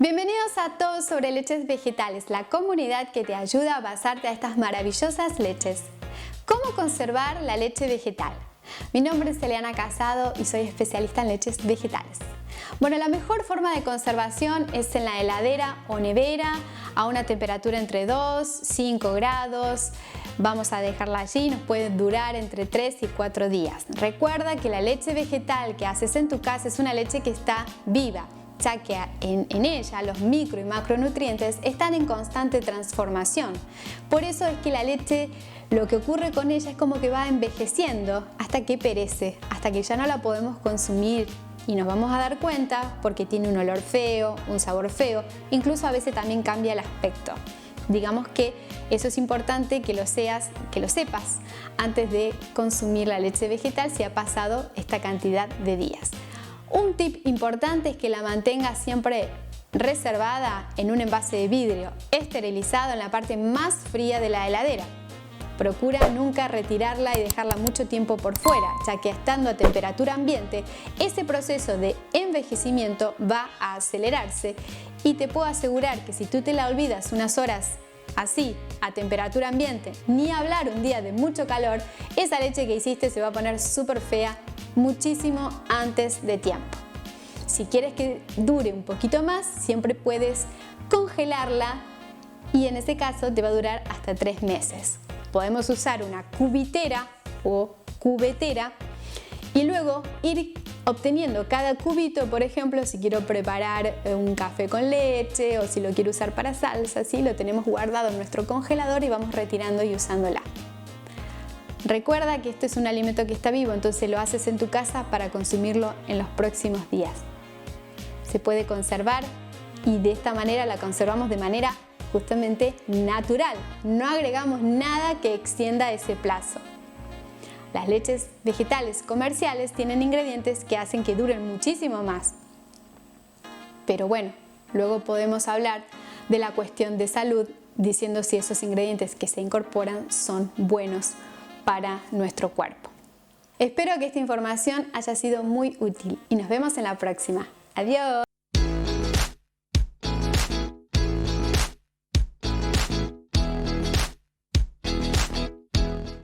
Bienvenidos a Todos sobre Leches Vegetales, la comunidad que te ayuda a basarte a estas maravillosas leches. ¿Cómo conservar la leche vegetal? Mi nombre es Eliana Casado y soy especialista en leches vegetales. Bueno, la mejor forma de conservación es en la heladera o nevera a una temperatura entre 2 y 5 grados. Vamos a dejarla allí, nos puede durar entre 3 y 4 días. Recuerda que la leche vegetal que haces en tu casa es una leche que está viva, ya que en ella los micro y macronutrientes están en constante transformación. Por eso es que la leche, lo que ocurre con ella es como que va envejeciendo hasta que perece, hasta que ya no la podemos consumir y nos vamos a dar cuenta porque tiene un olor feo, un sabor feo, incluso a veces también cambia el aspecto. Digamos que eso es importante que lo sepas antes de consumir la leche vegetal si ha pasado esta cantidad de días. Un tip importante es que la mantengas siempre reservada en un envase de vidrio, esterilizado en la parte más fría de la heladera. Procura nunca retirarla y dejarla mucho tiempo por fuera, ya que estando a temperatura ambiente, ese proceso de envejecimiento va a acelerarse y te puedo asegurar que si tú te la olvidas unas horas así, a temperatura ambiente, ni hablar un día de mucho calor, esa leche que hiciste se va a poner súper fea muchísimo antes de tiempo. Si quieres que dure un poquito más, siempre puedes congelarla y en ese caso te va a durar hasta 3 meses. Podemos usar una cubitera o cubetera y luego ir obteniendo cada cubito, por ejemplo, si quiero preparar un café con leche o si lo quiero usar para salsa, ¿sí? Lo tenemos guardado en nuestro congelador y vamos retirando y usándola. Recuerda que esto es un alimento que está vivo, entonces lo haces en tu casa para consumirlo en los próximos días. Se puede conservar y de esta manera la conservamos de manera justamente natural. No agregamos nada que extienda ese plazo. Las leches vegetales comerciales tienen ingredientes que hacen que duren muchísimo más. Pero bueno, luego podemos hablar de la cuestión de salud diciendo si esos ingredientes que se incorporan son buenos para nuestro cuerpo. Espero que esta información haya sido muy útil y nos vemos en la próxima. Adiós.